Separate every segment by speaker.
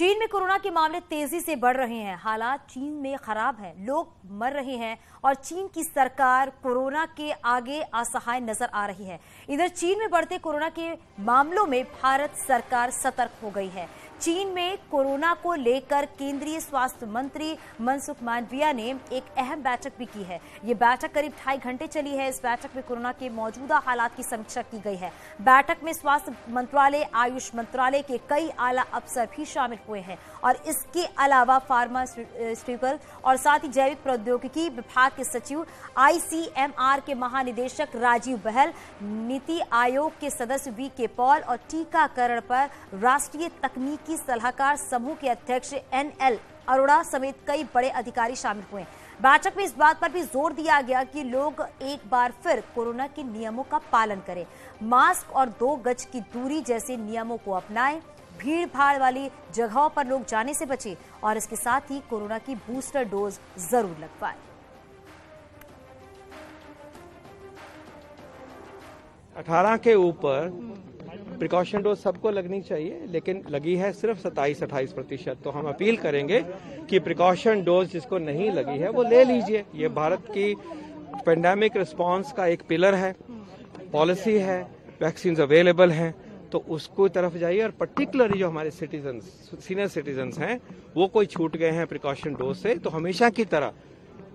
Speaker 1: चीन में कोरोना के मामले तेजी से बढ़ रहे हैं। हालात चीन में खराब हैं, लोग मर रहे हैं और चीन की सरकार कोरोना के आगे असहाय नजर आ रही है। इधर चीन में बढ़ते कोरोना के मामलों में भारत सरकार सतर्क हो गई है। चीन में कोरोना को लेकर केंद्रीय स्वास्थ्य मंत्री मनसुख मांडविया ने एक अहम बैठक भी की है। ये बैठक करीब 2.5 घंटे चली है। इस बैठक में कोरोना के मौजूदा हालात की समीक्षा की गई है। बैठक में स्वास्थ्य मंत्रालय, आयुष मंत्रालय के कई आला अफसर भी शामिल हुए हैं और इसके अलावा फार्मास्यूटिकल और साथ ही जैविक प्रौद्योगिकी विभाग के सचिव, ICMR के महानिदेशक राजीव बहल, नीति आयोग के सदस्य VK पॉल और टीकाकरण पर राष्ट्रीय तकनीकी सलाहकार समूह के अध्यक्ष NL अरोड़ा समेत कई बड़े अधिकारी शामिल हुए। बैठक में इस बात पर भी जोर दिया गया कि लोग एक बार फिर कोरोना के नियमों का पालन करें, मास्क और 2 गज की दूरी जैसे नियमों को अपनाएं, भीड़ भाड़ वाली जगहों पर लोग जाने से बचें और इसके साथ ही कोरोना की बूस्टर डोज जरूर लगवाएं।
Speaker 2: 18 के ऊपर प्रिकॉशन डोज सबको लगनी चाहिए, लेकिन लगी है सिर्फ 27-28%। तो हम अपील करेंगे कि प्रिकॉशन डोज जिसको नहीं लगी है वो ले लीजिए। ये भारत की पेंडेमिक रिस्पांस का एक पिलर है, पॉलिसी है, वैक्सीन अवेलेबल हैं, तो उसको तरफ जाइए। और पर्टिकुलरली जो हमारे सीनियर सिटीजन्स हैं वो कोई छूट गए हैं प्रिकॉशन डोज से, तो हमेशा की तरह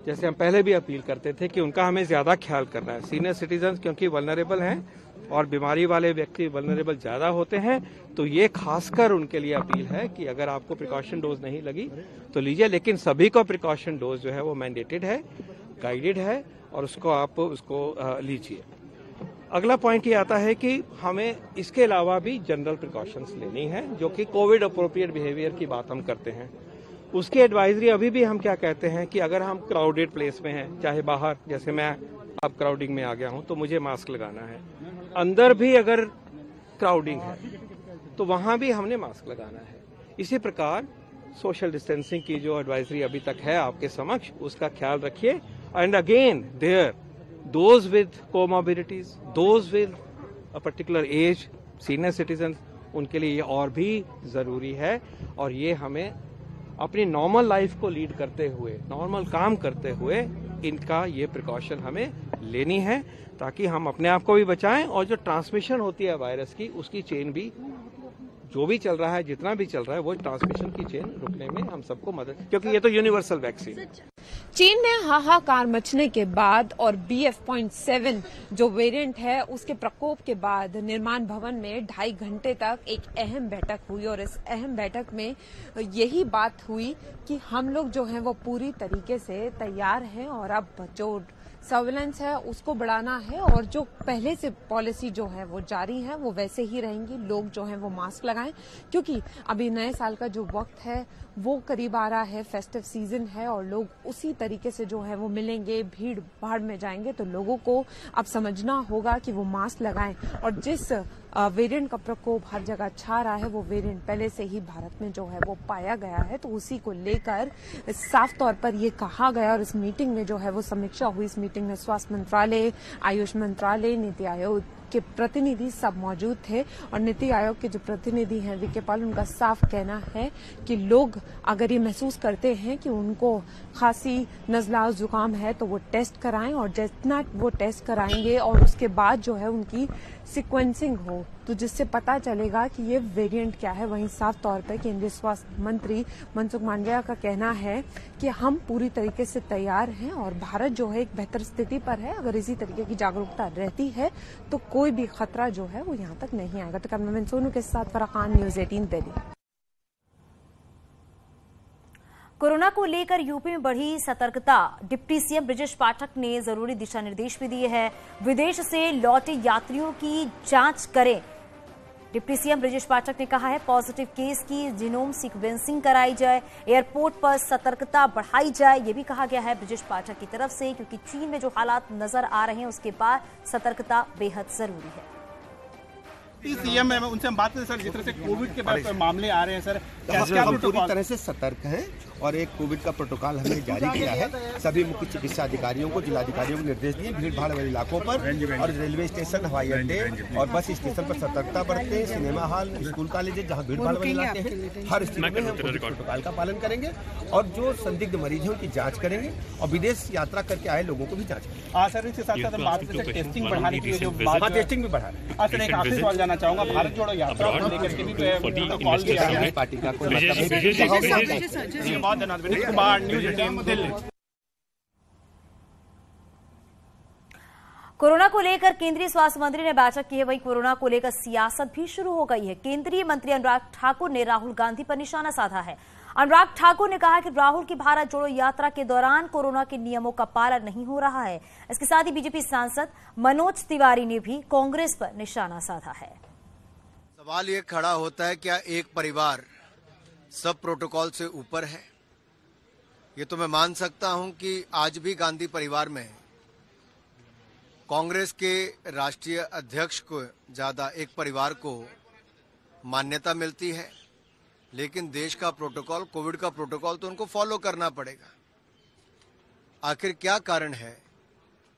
Speaker 2: जैसे हम पहले भी अपील करते थे कि उनका हमें ज्यादा ख्याल करना है। सीनियर सिटीजन्स क्योंकि वल्नरेबल हैं और बीमारी वाले व्यक्ति वल्नरेबल ज्यादा होते हैं, तो ये खासकर उनके लिए अपील है कि अगर आपको प्रिकॉशन डोज नहीं लगी तो लीजिए, लेकिन सभी को प्रिकॉशन डोज जो है वो मैंडेटेड है, गाइडेड है और उसको लीजिए। अगला पॉइंट ये आता है कि हमें इसके अलावा भी जनरल प्रिकॉशंस लेनी है, जो कि कोविड अप्रोप्रिएट बिहेवियर की बात हम करते हैं। उसकी एडवाइजरी अभी भी हम क्या कहते हैं कि अगर हम क्राउडेड प्लेस में हैं, चाहे बाहर, जैसे मैं अब क्राउडिंग में आ गया हूं तो मुझे मास्क लगाना है, अंदर भी अगर क्राउडिंग है तो वहां भी हमने मास्क लगाना है। इसी प्रकार सोशल डिस्टेंसिंग की जो एडवाइजरी अभी तक है आपके समक्ष, उसका ख्याल रखिए। And again there those with comorbidities, those with a particular age, senior citizen, उनके लिए ये और भी जरूरी है। और ये हमें अपनी नॉर्मल लाइफ को लीड करते हुए, नॉर्मल काम करते हुए इनका ये प्रिकॉशन हमें लेनी है, ताकि हम अपने आप को भी बचाएं और जो ट्रांसमिशन होती है वायरस की, उसकी चेन भी, जो भी चल रहा है, जितना भी चल रहा है, वो ट्रांसमिशन की चेन रुकने में हम सबको मदद, क्योंकि ये तो यूनिवर्सल वैक्सीन है।
Speaker 3: चीन में हाहाकार मचने के बाद और BF.7 जो वेरिएंट है उसके प्रकोप के बाद निर्माण भवन में 2.5 घंटे तक एक अहम बैठक हुई और इस अहम बैठक में यही बात हुई कि हम लोग जो हैं वो पूरी तरीके से तैयार हैं और अब जो सर्विलेंस है उसको बढ़ाना है और जो पहले से पॉलिसी जो है वो जारी है वो वैसे ही रहेंगी। लोग जो हैं वो मास्क लगाएं, क्योंकि अभी नए साल का जो वक्त है वो करीब आ रहा है, फेस्टिव सीजन है और लोग उसी तरीके से जो है वो मिलेंगे, भीड़ भाड़ में जाएंगे। तो लोगों को अब समझना होगा कि वो मास्क लगाएं और जिस वेरिएंट का प्रकोप हर जगह छा रहा है वो वेरिएंट पहले से ही भारत में जो है वो पाया गया है, तो उसी को लेकर साफ तौर पर ये कहा गया और इस मीटिंग में जो है वो समीक्षा हुई। इस मीटिंग में स्वास्थ्य मंत्रालय, आयुष मंत्रालय, नीति आयोग के प्रतिनिधि सब मौजूद थे और नीति आयोग के जो प्रतिनिधि हैं VK पॉल, उनका साफ कहना है कि लोग अगर ये महसूस करते हैं कि उनको खांसी, नजला, जुकाम है तो वो टेस्ट कराएं और जितना वो टेस्ट कराएंगे और उसके बाद जो है उनकी सीक्वेंसिंग हो तो जिससे पता चलेगा कि ये वेरिएंट क्या है। वहीं साफ तौर पर केंद्रीय स्वास्थ्य मंत्री मनसुख मांडविया का कहना है कि हम पूरी तरीके से तैयार हैं और भारत जो है एक बेहतर स्थिति पर है। अगर इसी तरीके की जागरूकता रहती है तो कोई भी खतरा जो है वो यहाँ तक नहीं आएगा। तो कैमरामैन सोनू के साथ फराह खान, न्यूज़ 18 दिल्ली।
Speaker 1: कोरोना को लेकर यूपी में बढ़ी सतर्कता, डिप्टी सीएम ब्रजेश पाठक ने जरूरी दिशा निर्देश भी दिए हैं। विदेश से लौटे यात्रियों की जांच करें। डिप्टी सीएम ब्रजेश पाठक ने कहा है पॉजिटिव केस की जीनोम सीक्वेंसिंग कराई जाए, एयरपोर्ट पर सतर्कता बढ़ाई जाए, ये भी कहा गया है ब्रजेश पाठक की तरफ से, क्योंकि चीन में जो हालात नजर आ रहे हैं उसके बाद सतर्कता बेहद जरूरी है।
Speaker 4: सीएम है, उनसे हम बात करें सर। जिस तरह से कोविड के मामले आ रहे हैं सर, क्या
Speaker 5: हम पूरी तरह से सतर्क हैं और एक कोविड का प्रोटोकॉल हमने जारी किया है। सभी मुख्य चिकित्सा अधिकारियों को, जिलाधिकारियों को निर्देश दिए भीड़ भाड़ वाले इलाकों पर और रेलवे स्टेशन, हवाई अड्डे और बस स्टेशन पर सतर्कता बरतें। सिनेमा हॉल, स्कूल कॉलेज जहाँ भीड़ भाड़ वाले इलाके हैं, हर स्थिति में हम कोविड प्रोटोकॉल का पालन करेंगे और जो संदिग्ध मरीज हैं उनकी जाँच करेंगे और विदेश यात्रा करके आए लोगों को भी जाँच करेंगे।
Speaker 4: हाँ सर, इसके साथ साथ बात टेस्टिंग बढ़ाने की जो
Speaker 5: टेस्टिंग भी बढ़ा रहे हैं।
Speaker 4: सर, एक आखिरी सवाल जानना चाहूंगा, भारत जोड़ो यात्रा को लेकर के भी कॉल किया है
Speaker 5: पार्टी का कोई मतलब
Speaker 4: बहुत धन्यवाद। विनीत कुमार, न्यूज़ 18 दिल्ली।
Speaker 1: कोरोना को लेकर केंद्रीय स्वास्थ्य मंत्री ने बैठक की है, वहीं कोरोना को लेकर सियासत भी शुरू हो गई है। केंद्रीय मंत्री अनुराग ठाकुर ने राहुल गांधी पर निशाना साधा है। अनुराग ठाकुर ने कहा कि राहुल की भारत जोड़ो यात्रा के दौरान कोरोना के नियमों का पालन नहीं हो रहा है। इसके साथ ही बीजेपी सांसद मनोज तिवारी ने भी कांग्रेस पर निशाना साधा है।
Speaker 6: सवाल ये खड़ा होता है, क्या एक परिवार सब प्रोटोकॉल से ऊपर है? ये तो मैं मान सकता हूं कि आज भी गांधी परिवार में कांग्रेस के राष्ट्रीय अध्यक्ष को ज्यादा एक परिवार को मान्यता मिलती है, लेकिन देश का प्रोटोकॉल, कोविड का प्रोटोकॉल तो उनको फॉलो करना पड़ेगा। आखिर क्या कारण है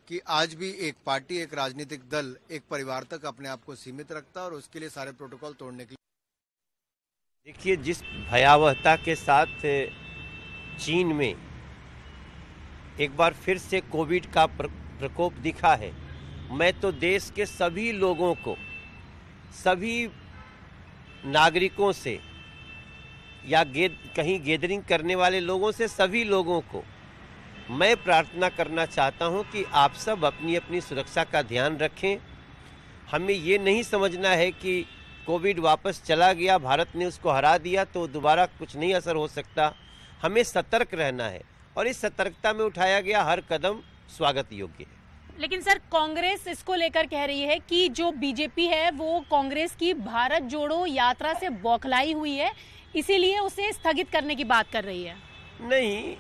Speaker 6: कि आज भी एक पार्टी, एक राजनीतिक दल एक परिवार तक अपने आप को सीमित रखता है और उसके लिए सारे प्रोटोकॉल तोड़ने के लिए?
Speaker 7: देखिए, जिस भयावहता के साथ चीन में एक बार फिर से कोविड का प्रकोप दिखा है, मैं तो देश के सभी लोगों को, सभी नागरिकों से या कहीं गैदरिंग करने वाले लोगों से, सभी लोगों को मैं प्रार्थना करना चाहता हूं कि आप सब अपनी अपनी सुरक्षा का ध्यान रखें। हमें ये नहीं समझना है कि कोविड वापस चला गया, भारत ने उसको हरा दिया तो दोबारा कुछ नहीं असर हो सकता। हमें सतर्क रहना है और इस सतर्कता में उठाया गया हर कदम स्वागत योग्य है।
Speaker 8: लेकिन सर, कांग्रेस इसको लेकर कह रही है कि जो बीजेपी है वो कांग्रेस की भारत जोड़ो यात्रा से बौखलाई हुई है, इसीलिए उसे स्थगित करने की बात कर रही है।
Speaker 7: नहीं,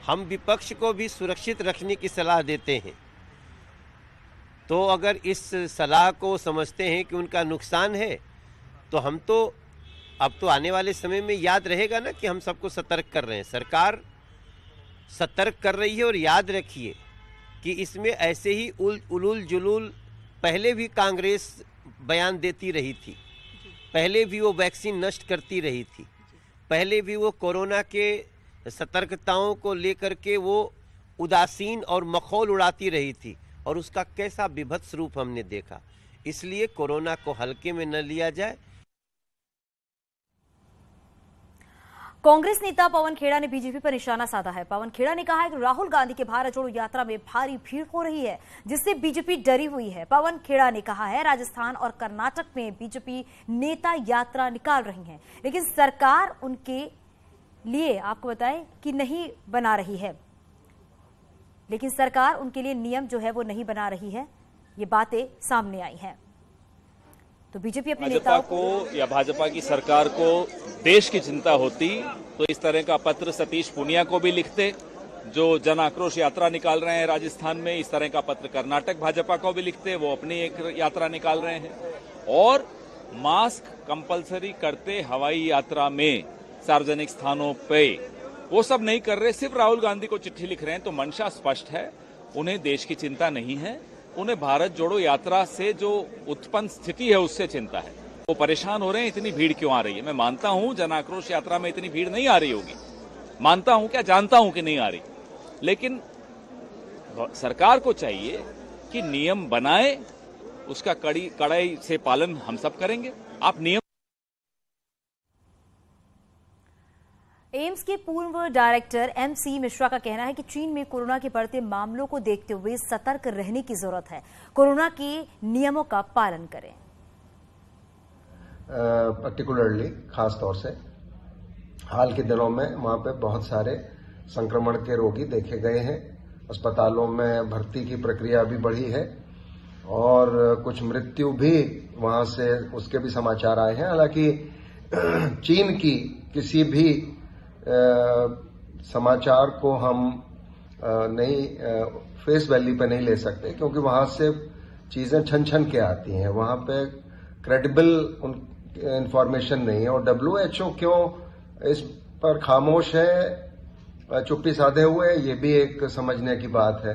Speaker 7: हम विपक्ष को भी सुरक्षित रखने की सलाह देते हैं। तो अगर इस सलाह को समझते हैं कि उनका नुकसान है, तो हम तो अब तो आने वाले समय में याद रहेगा ना कि हम सबको सतर्क कर रहे हैं। सरकार सतर्क कर रही है और याद रखिए कि इसमें ऐसे ही उलूल जुलूल पहले भी कांग्रेस बयान देती रही थी, पहले भी वो वैक्सीन नष्ट करती रही थी, पहले भी वो कोरोना के सतर्कताओं को लेकर के वो उदासीन और मखौल उड़ाती रही थी और उसका कैसा विभत्स रूप हमने देखा। इसलिए कोरोना को हल्के में न लिया जाए।
Speaker 1: कांग्रेस नेता पवन खेड़ा ने बीजेपी पर निशाना साधा है। पवन खेड़ा ने कहा है कि राहुल गांधी के भारत जोड़ो यात्रा में भारी भीड़ हो रही है, जिससे बीजेपी डरी हुई है। पवन खेड़ा ने कहा है राजस्थान और कर्नाटक में बीजेपी नेता यात्रा निकाल रही हैं, लेकिन सरकार उनके लिए, आपको बताएं कि नहीं बना रही है, लेकिन सरकार उनके लिए नियम जो है वो नहीं बना रही है। ये बातें सामने आई हैं। तो बीजेपी अपने नेताओं को
Speaker 9: या भाजपा की सरकार को देश की चिंता होती तो इस तरह का पत्र सतीश पूनिया को भी लिखते, जो जन आक्रोश यात्रा निकाल रहे हैं राजस्थान में। इस तरह का पत्र कर्नाटक भाजपा को भी लिखते, वो अपनी एक यात्रा निकाल रहे हैं। और मास्क कंपलसरी करते हवाई यात्रा में, सार्वजनिक स्थानों पे, वो सब नहीं कर रहे, सिर्फ राहुल गांधी को चिट्ठी लिख रहे हैं। तो मंशा स्पष्ट है, उन्हें देश की चिंता नहीं है, उन्हें भारत जोड़ो यात्रा से जो उत्पन्न स्थिति है उससे चिंता है। वो परेशान हो रहे हैं, इतनी भीड़ क्यों आ रही है। मैं मानता हूं जन आक्रोश यात्रा में इतनी भीड़ नहीं आ रही होगी, मानता हूं, क्या जानता हूं कि नहीं आ रही, लेकिन सरकार को चाहिए कि नियम बनाए, उसका कड़ाई से पालन हम सब करेंगे। आप नियम।
Speaker 1: एम्स के पूर्व डायरेक्टर एमसी मिश्रा का कहना है कि चीन में कोरोना के बढ़ते मामलों को देखते हुए सतर्क रहने की जरूरत है, कोरोना के नियमों का पालन करें।
Speaker 10: पर्टिकुलरली खास तौर से हाल के दिनों में वहां पे बहुत सारे संक्रमण के रोगी देखे गए हैं। अस्पतालों में भर्ती की प्रक्रिया भी बढ़ी है और कुछ मृत्यु भी वहां से, उसके भी समाचार आए हैं। हालांकि चीन की किसी भी समाचार को हम नहीं फेस वैल्यू पे नहीं ले सकते, क्योंकि वहां से चीजें छन छन के आती हैं। वहां पे क्रेडिबल इंफॉर्मेशन नहीं है। और WHO क्यों इस पर खामोश है, चुप्पी साधे हुए है, ये भी एक समझने की बात है।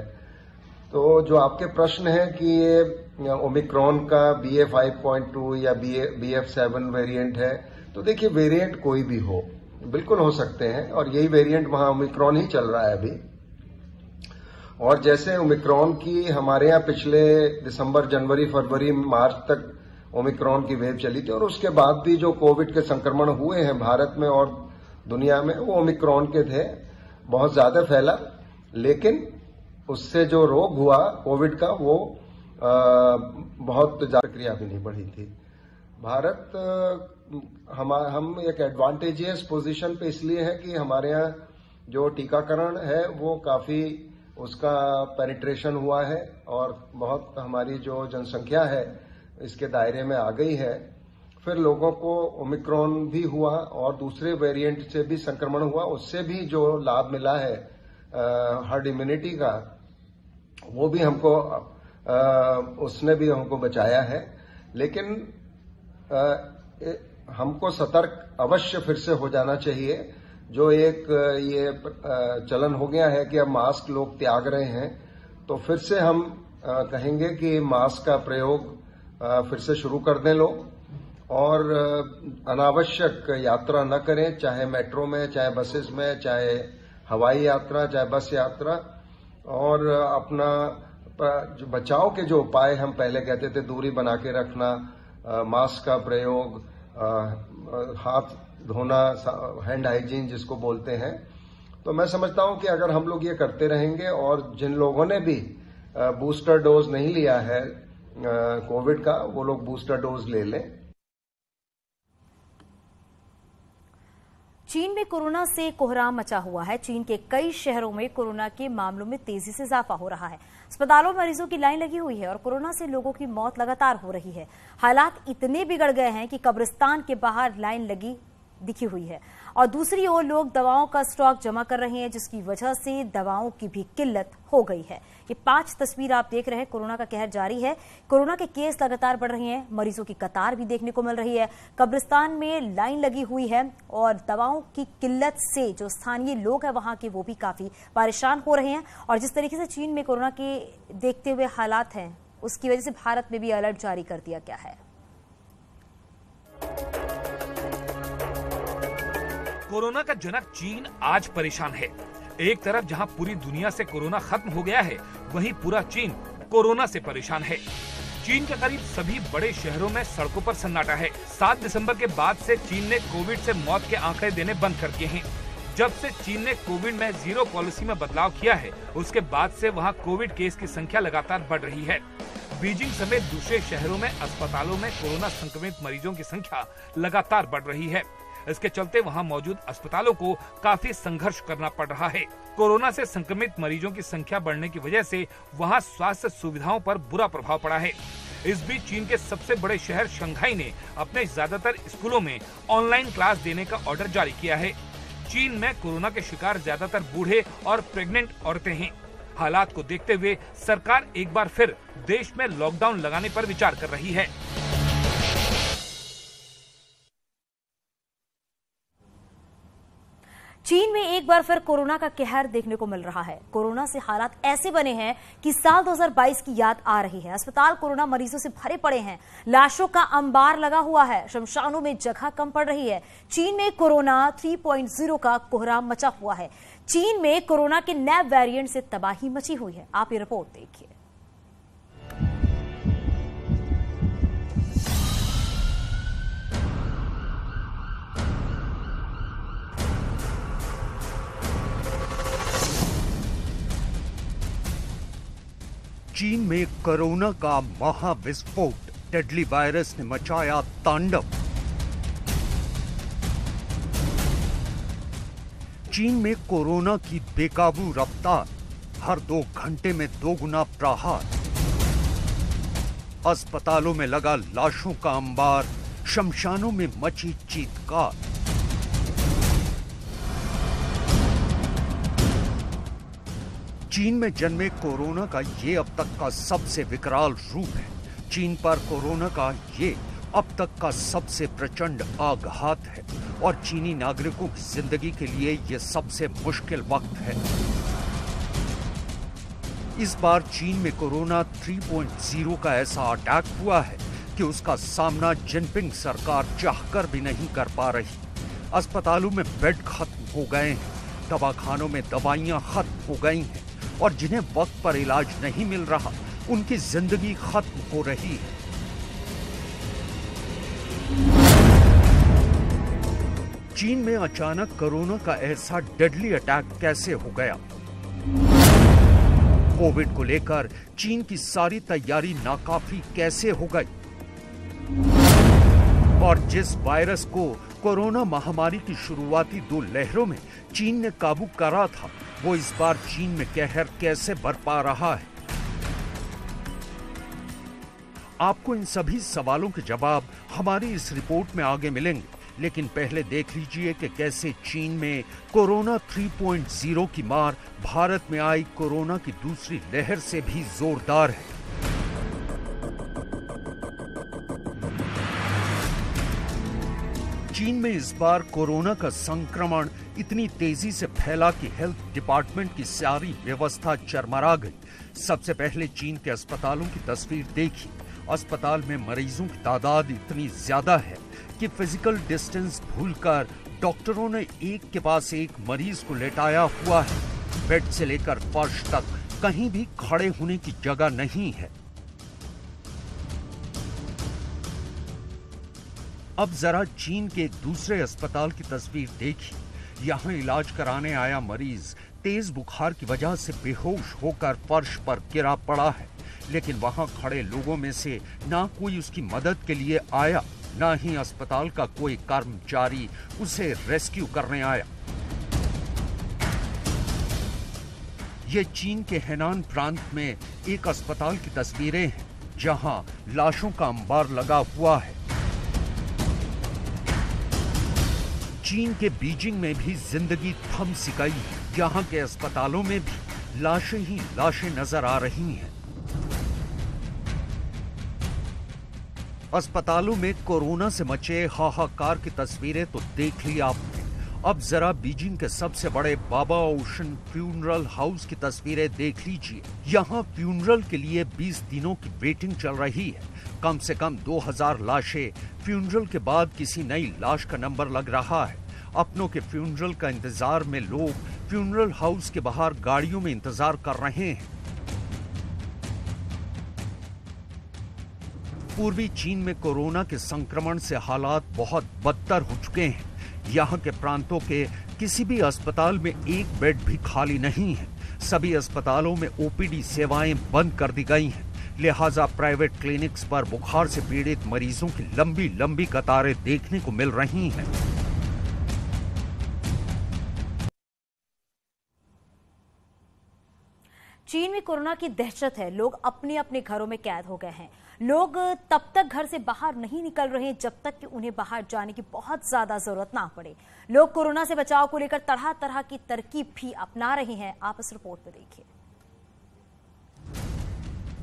Speaker 10: तो जो आपके प्रश्न है कि ये ओमिक्रॉन का BA.5.2 या BF.7 वेरिएंट है, तो देखिए वेरिएंट कोई भी हो, बिल्कुल हो सकते हैं, और यही वेरिएंट वहां ओमिक्रॉन ही चल रहा है अभी। और जैसे ओमिक्रॉन की हमारे यहाँ पिछले दिसंबर, जनवरी, फरवरी, मार्च तक ओमिक्रॉन की वेव चली थी, और उसके बाद भी जो कोविड के संक्रमण हुए हैं भारत में और दुनिया में, वो ओमिक्रॉन के थे, बहुत ज्यादा फैला, लेकिन उससे जो रोग हुआ कोविड का वो बहुत ज्यादा क्रिया भी नहीं बढ़ी थी। भारत हम एक एडवांटेजियस पोजीशन पे इसलिए है कि हमारे यहाँ जो टीकाकरण है वो काफी उसका पेनिट्रेशन हुआ है, और बहुत हमारी जो जनसंख्या है इसके दायरे में आ गई है। फिर लोगों को ओमिक्रॉन भी हुआ और दूसरे वेरिएंट से भी संक्रमण हुआ, उससे भी जो लाभ मिला है हर्ड इम्यूनिटी का, वो भी हमको उसने भी हमको बचाया है। लेकिन हमको सतर्क अवश्य फिर से हो जाना चाहिए। जो एक ये चलन हो गया है कि अब मास्क लोग त्याग रहे हैं, तो फिर से हम कहेंगे कि मास्क का प्रयोग फिर से शुरू कर दें लोग, और अनावश्यक यात्रा न करें, चाहे मेट्रो में, चाहे बसेस में, चाहे हवाई यात्रा, चाहे बस यात्रा। और अपना जो बचाव के जो उपाय हम पहले कहते थे, दूरी बना के रखना, मास्क का प्रयोग, हाथ धोना, हैंड हाइजीन जिसको बोलते हैं, तो मैं समझता हूं कि अगर हम लोग ये करते रहेंगे, और जिन लोगों ने भी बूस्टर डोज नहीं लिया है कोविड का, वो लोग बूस्टर डोज ले लें।
Speaker 1: चीन में कोरोना से कोहराम मचा हुआ है। चीन के कई शहरों में कोरोना के मामलों में तेजी से इजाफा हो रहा है। अस्पतालों में मरीजों की लाइन लगी हुई है और कोरोना से लोगों की मौत लगातार हो रही है। हालात इतने बिगड़ गए हैं कि कब्रिस्तान के बाहर लाइन लगी दिखी हुई है, और दूसरी ओर लोग दवाओं का स्टॉक जमा कर रहे हैं, जिसकी वजह से दवाओं की भी किल्लत हो गई है। ये 5 तस्वीर आप देख रहे हैं। कोरोना का कहर जारी है। कोरोना के केस लगातार बढ़ रहे हैं, मरीजों की कतार भी देखने को मिल रही है, कब्रिस्तान में लाइन लगी हुई है, और दवाओं की किल्लत से जो स्थानीय लोग हैं वहां के, वो भी काफी परेशान हो रहे हैं। और जिस तरीके से चीन में कोरोना के देखते हुए हालात हैं, उसकी वजह से भारत में भी अलर्ट जारी कर दिया गया है।
Speaker 11: कोरोना का जनक चीन आज परेशान है। एक तरफ जहां पूरी दुनिया से कोरोना खत्म हो गया है, वहीं पूरा चीन कोरोना से परेशान है। चीन के करीब सभी बड़े शहरों में सड़कों पर सन्नाटा है। 7 दिसंबर के बाद से चीन ने कोविड से मौत के आंकड़े देने बंद कर दिए हैं। जब से चीन ने कोविड में जीरो पॉलिसी में बदलाव किया है, उसके बाद से वहां कोविड केस की संख्या लगातार बढ़ रही है। बीजिंग समेत दूसरे शहरों में अस्पतालों में कोरोना संक्रमित मरीजों की संख्या लगातार बढ़ रही है। इसके चलते वहां मौजूद अस्पतालों को काफी संघर्ष करना पड़ रहा है। कोरोना से संक्रमित मरीजों की संख्या बढ़ने की वजह से वहां स्वास्थ्य सुविधाओं पर बुरा प्रभाव पड़ा है। इस बीच चीन के सबसे बड़े शहर शंघाई ने अपने ज्यादातर स्कूलों में ऑनलाइन क्लास देने का ऑर्डर जारी किया है। चीन में कोरोना के शिकार ज्यादातर बूढ़े और प्रेग्नेंट औरतें हैं। हालात को देखते हुए सरकार एक बार फिर देश में लॉकडाउन लगाने पर विचार कर रही है।
Speaker 1: चीन में एक बार फिर कोरोना का कहर देखने को मिल रहा है। कोरोना से हालात ऐसे बने हैं कि साल 2022 की याद आ रही है। अस्पताल कोरोना मरीजों से भरे पड़े हैं, लाशों का अंबार लगा हुआ है, शमशानों में जगह कम पड़ रही है। चीन में कोरोना 3.0 का कोहराम मचा हुआ है। चीन में कोरोना के नए वेरिएंट से तबाही मची हुई है। आप ये रिपोर्ट देखिए।
Speaker 12: चीन में कोरोना का महाविस्फोट, डेडली वायरस ने मचाया तांडव। चीन में कोरोना की बेकाबू रफ्तार, हर 2 घंटे में 2 गुना प्रहार। अस्पतालों में लगा लाशों का अंबार, शमशानों में मची चीत्कार। चीन में जन्मे कोरोना का ये अब तक का सबसे विकराल रूप है। चीन पर कोरोना का ये अब तक का सबसे प्रचंड आघात है और चीनी नागरिकों की जिंदगी के लिए यह सबसे मुश्किल वक्त है। इस बार चीन में कोरोना 3.0 का ऐसा अटैक हुआ है कि उसका सामना जिनपिंग सरकार चाहकर भी नहीं कर पा रही। अस्पतालों में बेड खत्म हो गए हैं, दवाखानों में दवाइयां खत्म हो गई हैं और जिन्हें वक्त पर इलाज नहीं मिल रहा उनकी जिंदगी खत्म हो रही है। चीन में अचानक कोरोना का ऐसा डेडली अटैक कैसे हो गया? कोविड को लेकर चीन की सारी तैयारी नाकाफी कैसे हो गई? और जिस वायरस को कोरोना महामारी की शुरुआती 2 लहरों में चीन ने काबू करा था, वो इस बार चीन में कहर कैसे बरपा रहा है? आपको इन सभी सवालों के जवाब हमारी इस रिपोर्ट में आगे मिलेंगे, लेकिन पहले देख लीजिए कि कैसे चीन में कोरोना 3.0 की मार भारत में आई कोरोना की दूसरी लहर से भी जोरदार है। चीन में इस बार कोरोना का संक्रमण इतनी तेजी से फैला कि हेल्थ डिपार्टमेंट की सारी व्यवस्था चरमरा गई। सबसे पहले चीन के अस्पतालों की तस्वीर देखी। अस्पताल में मरीजों की तादाद इतनी ज्यादा है कि फिजिकल डिस्टेंस भूलकर डॉक्टरों ने एक के पास एक मरीज को लेटाया हुआ है। बेड से लेकर फर्श तक कहीं भी खड़े होने की जगह नहीं है। अब जरा चीन के एक दूसरे अस्पताल की तस्वीर देखिए। यहाँ इलाज कराने आया मरीज तेज बुखार की वजह से बेहोश होकर फर्श पर गिरा पड़ा है, लेकिन वहां खड़े लोगों में से ना कोई उसकी मदद के लिए आया, ना ही अस्पताल का कोई कर्मचारी उसे रेस्क्यू करने आया। ये चीन के हेनान प्रांत में एक अस्पताल की तस्वीरें हैं, जहां लाशों का अंबार लगा हुआ है। चीन के बीजिंग में भी जिंदगी थम सी गई है। यहाँ के अस्पतालों में भी लाशें ही लाशें नजर आ रही हैं। अस्पतालों में कोरोना से मचे हाहाकार की तस्वीरें तो देख ली आपने। अब जरा बीजिंग के सबसे बड़े बाबा ओशन फ्यूनरल हाउस की तस्वीरें देख लीजिए। यहाँ फ्यूनरल के लिए 20 दिनों की वेटिंग चल रही है। कम से कम 2000 लाशें फ्यूनरल के बाद किसी नई लाश का नंबर लग रहा है। अपनों के फ्यूनरल का इंतजार में लोग फ्यूनरल हाउस के बाहर गाड़ियों में इंतजार कर रहे हैं। पूर्वी चीन में कोरोना के संक्रमण से हालात बहुत बदतर हो चुके हैं। यहाँ के प्रांतों के किसी भी अस्पताल में एक बेड भी खाली नहीं है। सभी अस्पतालों में ओपीडी सेवाएं बंद कर दी गई हैं। लिहाजा प्राइवेट क्लिनिक्स पर बुखार से पीड़ित मरीजों की लंबी लंबी कतारें देखने को मिल रही हैं।
Speaker 1: चीन में कोरोना की दहशत है। लोग अपने अपने घरों में कैद हो गए हैं। लोग तब तक घर से बाहर नहीं निकल रहे जब तक कि उन्हें बाहर जाने की बहुत ज्यादा जरूरत ना पड़े। लोग कोरोना से बचाव को लेकर तरह तरह की तरकीब भी अपना रहे हैं। आप इस रिपोर्ट में देखिए।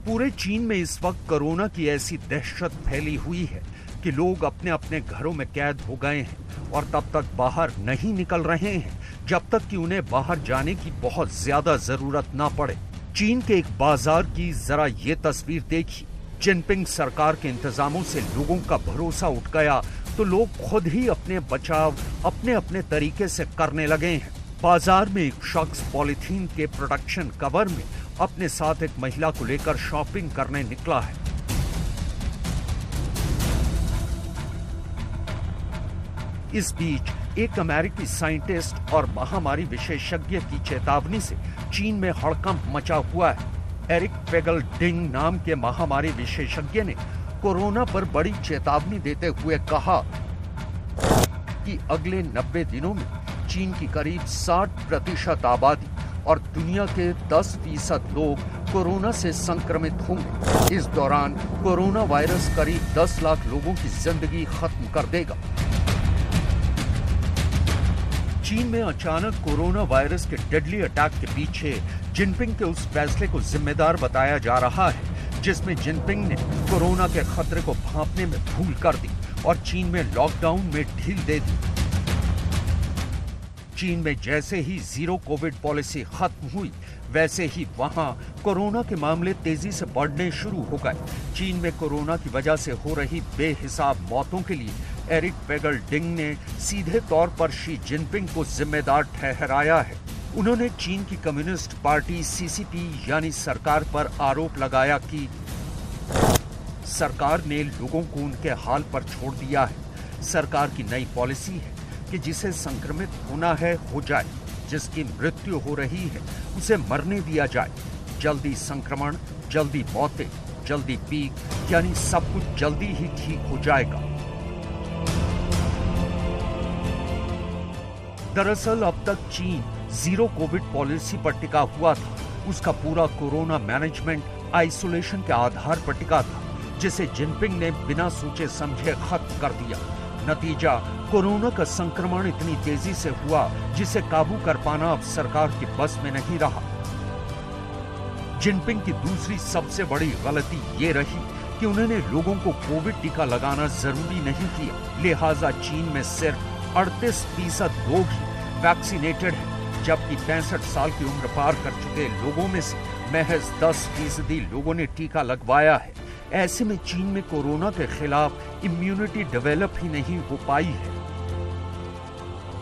Speaker 12: पूरे चीन में इस वक्त कोरोना की ऐसी दहशत फैली हुई है कि लोग अपने अपने घरों में कैद हो गए हैं और तब तक बाहर नहीं निकल रहे हैं जब तक कि उन्हें बाहर जाने की बहुत ज्यादा जरूरत ना पड़े। चीन के एक बाजार की जरा ये तस्वीर देखिए। जिनपिंग सरकार के इंतजामों से लोगों का भरोसा उठ गया तो लोग खुद ही अपने बचाव अपने अपने तरीके से करने लगे हैं। बाजार में एक शख्स पॉलिथीन के प्रोटेक्शन कवर में अपने साथ एक महिला को लेकर शॉपिंग करने निकला है। इस बीच एक अमेरिकी साइंटिस्ट और महामारी विशेषज्ञ की चेतावनी से चीन में हड़कंप मचा हुआ है। एरिक पेगलडिंग नाम के महामारी विशेषज्ञ ने कोरोना पर बड़ी चेतावनी देते हुए कहा कि अगले 90 दिनों में चीन की करीब 60% आबादी और दुनिया के 10% लोग कोरोना से संक्रमित होंगे। इस दौरान कोरोना वायरस करीब 10 लाख लोगों की जिंदगी खत्म कर देगा। चीन में अचानक कोरोना वायरस के डेडली अटैक के पीछे जिनपिंग के उस फैसले को जिम्मेदार बताया जा रहा है जिसमें जिनपिंग ने कोरोना के खतरे को भांपने में भूल कर दी और चीन में लॉकडाउन में ढील दे दी। चीन में जैसे ही जीरो कोविड पॉलिसी खत्म हुई, वैसे ही वहां कोरोना के मामले तेजी से बढ़ने शुरू हो गए। चीन में कोरोना की वजह से हो रही बेहिसाब मौतों के लिए एरिक पेगल-डिंग ने सीधे तौर पर शी जिनपिंग को जिम्मेदार ठहराया है। उन्होंने चीन की कम्युनिस्ट पार्टी सीसीपी यानी सरकार पर आरोप लगाया कि सरकार ने लोगों को उनके हाल पर छोड़ दिया है। सरकार की नई पॉलिसी है कि जिसे संक्रमित होना है हो जाए, जिसकी मृत्यु हो रही है उसे मरने दिया जाए। जल्दी संक्रमण, जल्दी मौतें, जल्दी पीक, यानी सब कुछ जल्दी ही ठीक हो जाएगा। दरअसल अब तक चीन जीरो कोविड पॉलिसी पर टिका हुआ था। उसका पूरा कोरोना मैनेजमेंट आइसोलेशन के आधार पर टिका था, जिसे जिनपिंग ने बिना सोचे समझे खत्म कर दिया। नतीजा, कोरोना का संक्रमण इतनी तेजी से हुआ जिसे काबू कर पाना अब सरकार की बस में नहीं रहा। जिनपिंग की दूसरी सबसे बड़ी गलती ये रही कि उन्होंने लोगों को कोविड टीका लगाना जरूरी नहीं किया। लिहाजा चीन में सिर्फ 38% लोग ही वैक्सीनेटेड हैं, जबकि 65 साल की उम्र पार कर चुके लोगों में से महज 10% लोगों ने टीका लगवाया है। ऐसे में चीन में कोरोना के खिलाफ इम्यूनिटी डेवलप ही नहीं हो पाई है।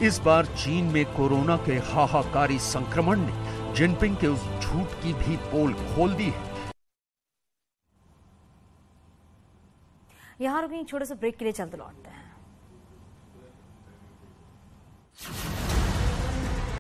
Speaker 12: इस बार चीन में कोरोना के हाहाकारी संक्रमण ने जिनपिंग के उस झूठ की भी पोल खोल दी है।
Speaker 1: यहाँ रुकें, छोटे से ब्रेक के लिए चलते लौटते हैं।